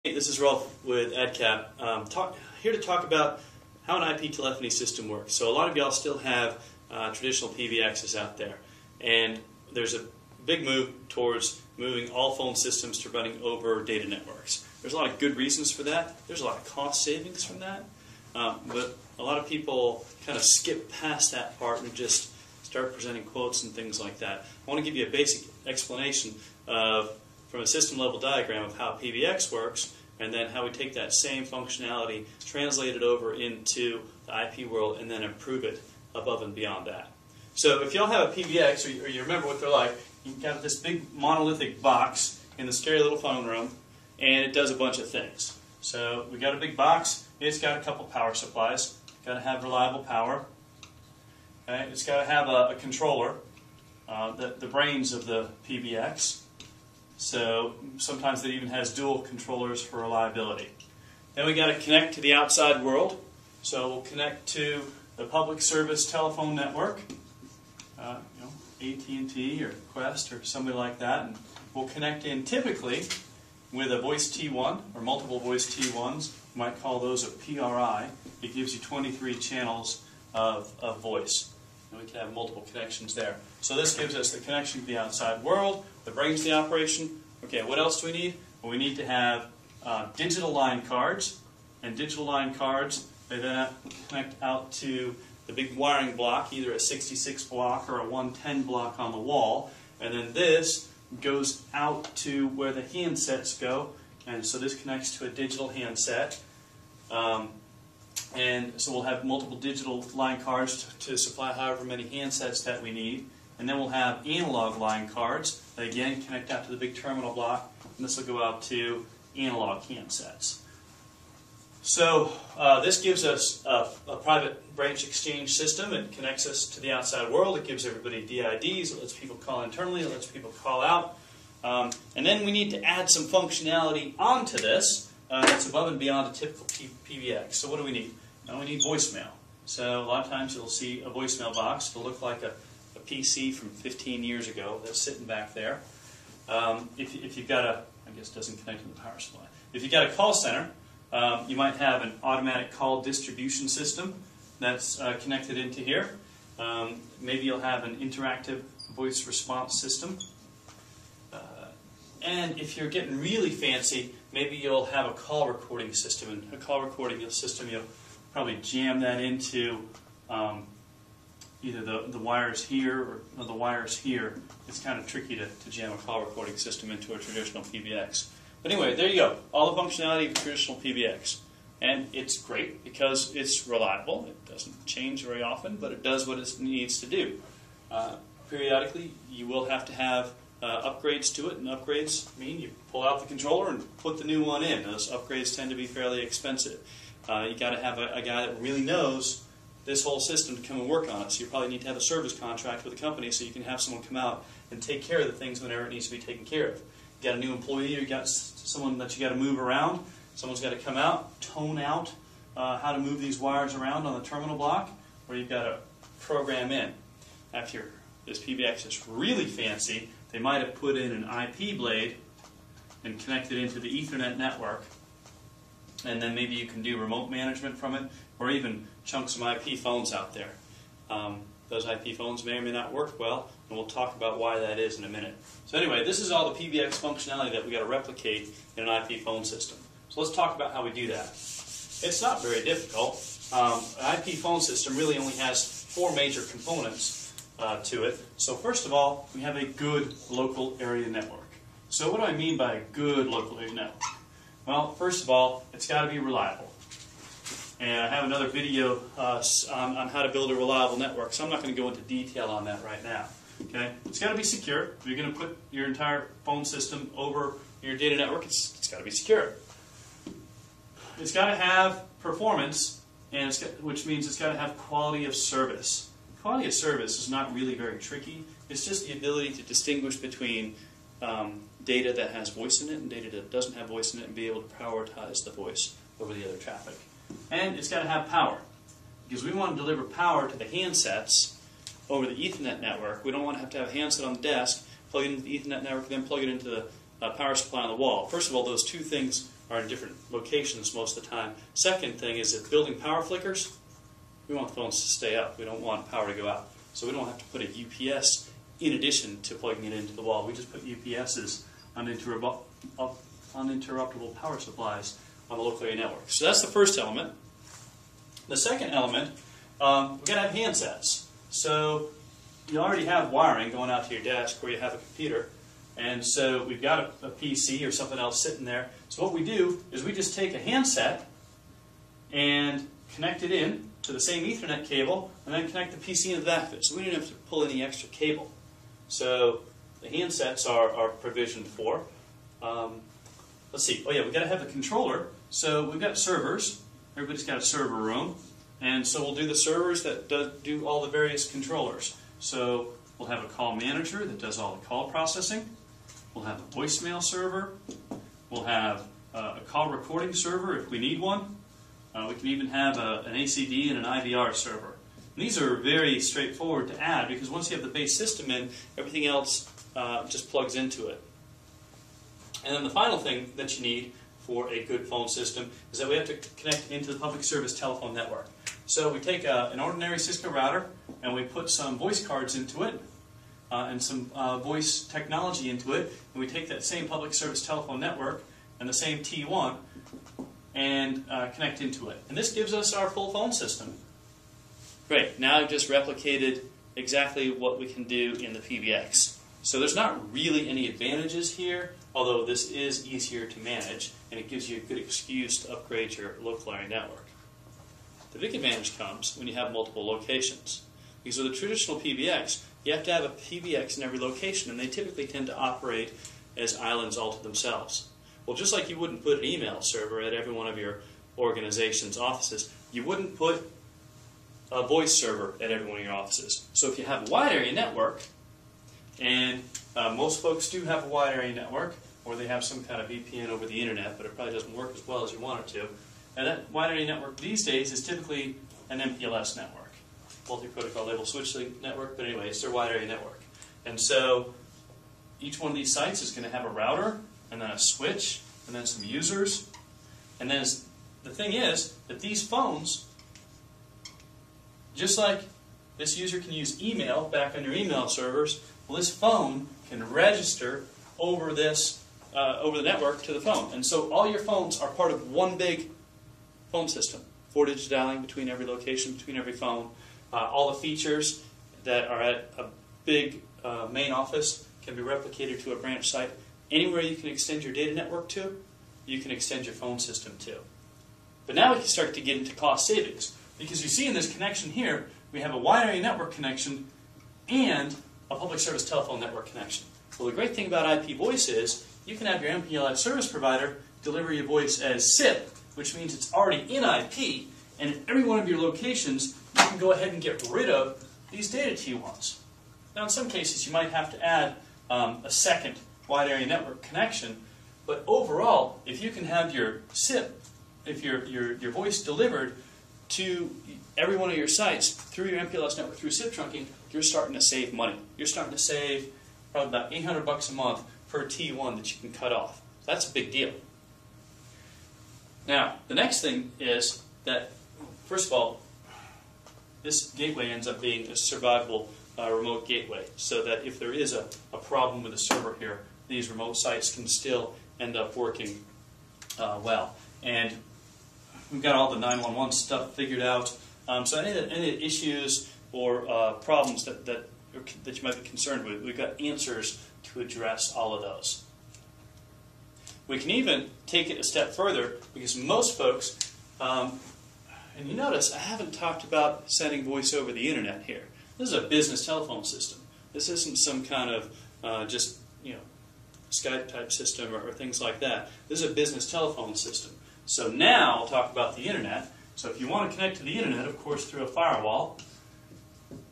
Hey, this is Rolf with AdCap. Here to talk about how an IP telephony system works. So a lot of y'all still have traditional PBXs out there, and there's a big move towards moving all phone systems to running over data networks. There's a lot of good reasons for that. There's a lot of cost savings from that, but a lot of people kind of skip past that part and just start presenting quotes and things like that. I want to give you a basic explanation from a system level diagram of how PBX works, and then how we take that same functionality, translate it over into the IP world, and then improve it above and beyond that. So if y'all have a PBX, or you remember what they're like, you've got this big monolithic box in the scary little phone room, and it does a bunch of things. So we got a big box, it's got a couple power supplies, got to have reliable power, okay? It's got to have a controller, the brains of the PBX. So sometimes it even has dual controllers for reliability. Then we got to connect to the outside world. So we'll connect to the public service telephone network, AT&T or Quest or somebody like that, and we'll connect in typically with a voice T1 or multiple voice T1s. You might call those a PRI. It gives you 23 channels of voice. And we can have multiple connections there. So this gives us the connection to the outside world, the brains of the operation. Okay, what else do we need? Well, we need to have digital line cards. And digital line cards, they then connect out to the big wiring block, either a 66 block or a 110 block on the wall. And then this goes out to where the handsets go. And so this connects to a digital handset. And so we'll have multiple digital line cards to supply however many handsets that we need. And then we'll have analog line cards that again connect out to the big terminal block, and this will go out to analog handsets. So this gives us a private branch exchange system. It connects us to the outside world. It gives everybody DIDs. It lets people call internally. It lets people call out. And then we need to add some functionality onto this that's above and beyond a typical PBX. So what do we need? We need voicemail. So a lot of times you'll see a voicemail box. It'll look like a PC from 15 years ago that's sitting back there. If you've got a, I guess it doesn't connect to the power supply. If you've got a call center, you might have an automatic call distribution system that's connected into here. Maybe you'll have an interactive voice response system. And if you're getting really fancy, maybe you'll have a call recording system. And a call recording system, you'll probably jam that into either the wires here or the wires here. It's kind of tricky to jam a call recording system into a traditional PBX. But anyway, there you go. All the functionality of a traditional PBX. And it's great because it's reliable. It doesn't change very often, but it does what it needs to do. Periodically, you will have to have upgrades to it, and upgrades mean you pull out the controller and put the new one in. Those upgrades tend to be fairly expensive. You got to have a guy that really knows this whole system to come and work on it. So you probably need to have a service contract with a company so you can have someone come out and take care of the things whenever it needs to be taken care of. You got a new employee, or you got someone that you got to move around. Someone's got to come out, tone out how to move these wires around on the terminal block, or you've got to program in. After this PBX is really fancy, they might have put in an IP blade and connected into the Ethernet network. And then maybe you can do remote management from it, or even chunk some IP phones out there. Those IP phones may or may not work well, and we'll talk about why that is in a minute. So anyway, this is all the PBX functionality that we got to replicate in an IP phone system. So let's talk about how we do that. It's not very difficult. An IP phone system really only has 4 major components to it. So first of all, we have a good local area network. So what do I mean by a good local area network? Well, first of all, it's got to be reliable. And I have another video on how to build a reliable network, so I'm not going to go into detail on that right now. Okay? It's got to be secure. If you're going to put your entire phone system over your data network, it's got to be secure. It's got to have performance, and which means it's got to have quality of service. Quality of service is not really very tricky. It's just the ability to distinguish between data that has voice in it and data that doesn't have voice in it, and be able to prioritize the voice over the other traffic. And it's got to have power, because we want to deliver power to the handsets over the Ethernet network. We don't want to have a handset on the desk, plug it into the Ethernet network, then plug it into the power supply on the wall. First of all, those two things are in different locations most of the time. Second thing is if building power flickers, we want the phones to stay up. We don't want power to go out. So we don't have to put a UPS in addition to plugging it into the wall. We just put UPSs, uninterruptible power supplies, on the local area network. So that's the first element. The second element, we've got to have handsets. So you already have wiring going out to your desk where you have a computer. And so we've got a PC or something else sitting there. So what we do is we just take a handset and connect it in to the same Ethernet cable and then connect the PC into the back of it. So we don't have to pull any extra cable. So the handsets are provisioned for. Let's see. Oh yeah, we've got to have the controller. So we've got servers. Everybody's got a server room. And so we'll do the servers that do all the various controllers. So we'll have a call manager that does all the call processing. We'll have a voicemail server. We'll have a call recording server if we need one. We can even have an ACD and an IVR server. And these are very straightforward to add because once you have the base system in, everything else just plugs into it. And then the final thing that you need for a good phone system is that we have to connect into the public service telephone network. So we take an ordinary Cisco router and we put some voice cards into it and some voice technology into it, and we take that same public service telephone network and the same T1 and connect into it. And this gives us our full phone system. Great, now I've just replicated exactly what we can do in the PBX. So there's not really any advantages here, although this is easier to manage, and it gives you a good excuse to upgrade your local area network. The big advantage comes when you have multiple locations. Because with a traditional PBX, you have to have a PBX in every location, and they typically tend to operate as islands all to themselves. Well, just like you wouldn't put an email server at every one of your organization's offices, you wouldn't put a voice server at every one of your offices. So if you have a wide area network, and most folks do have a wide area network, or they have some kind of VPN over the internet, but it probably doesn't work as well as you want it to. And that wide area network these days is typically an MPLS network, multi-protocol label switching network, but anyway, it's their wide area network. And so each one of these sites is going to have a router, and then a switch, and then some users. And then the thing is that these phones, just like this user can use email back on your email servers, well, this phone can register over this over the network to the phone. And so all your phones are part of one big phone system. 4-digit dialing between every location, between every phone. All the features that are at a big main office can be replicated to a branch site. Anywhere you can extend your data network to, you can extend your phone system to. But now we can start to get into cost savings. Because you see in this connection here, we have a wide area network connection and a public service telephone network connection. Well, the great thing about IP voice is you can have your MPLS service provider deliver your voice as SIP, which means it's already in IP, and in every one of your locations, you can go ahead and get rid of these data T1s. Now, in some cases, you might have to add a second wide area network connection, but overall, if you can have your SIP, if your voice delivered to every one of your sites through your MPLS network through SIP trunking, you're starting to save money. You're starting to save probably about $800 a month per T1 that you can cut off. That's a big deal. Now, the next thing is that, first of all, this gateway ends up being a survivable remote gateway, so that if there is a problem with the server here, these remote sites can still end up working well. And we've got all the 911 stuff figured out. So any issues or problems that you might be concerned with, we've got answers to address all of those. We can even take it a step further, because most folks, and you notice I haven't talked about sending voice over the internet here. This is a business telephone system. This isn't some kind of just Skype type system or things like that. This is a business telephone system. So now I'll talk about the internet. So if you want to connect to the internet, of course, through a firewall,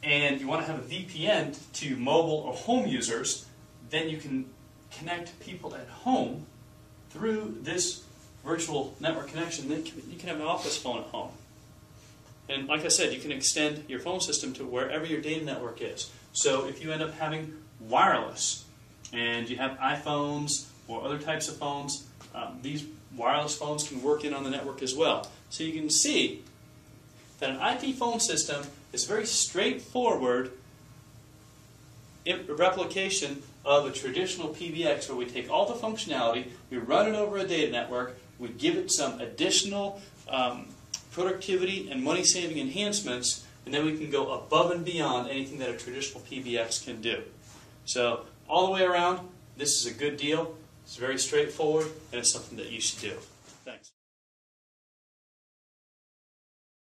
and you want to have a VPN to mobile or home users, then you can connect people at home through this virtual network connection. Then you can have an office phone at home. And like I said, you can extend your phone system to wherever your data network is. So if you end up having wireless, and you have iPhones or other types of phones, these wireless phones can work in on the network as well. So you can see that an IP phone system is very straightforward replication of a traditional PBX, where we take all the functionality, we run it over a data network, we give it some additional productivity and money-saving enhancements, and then we can go above and beyond anything that a traditional PBX can do. So all the way around, this is a good deal. It's very straightforward, and it's something that you should do. Thanks.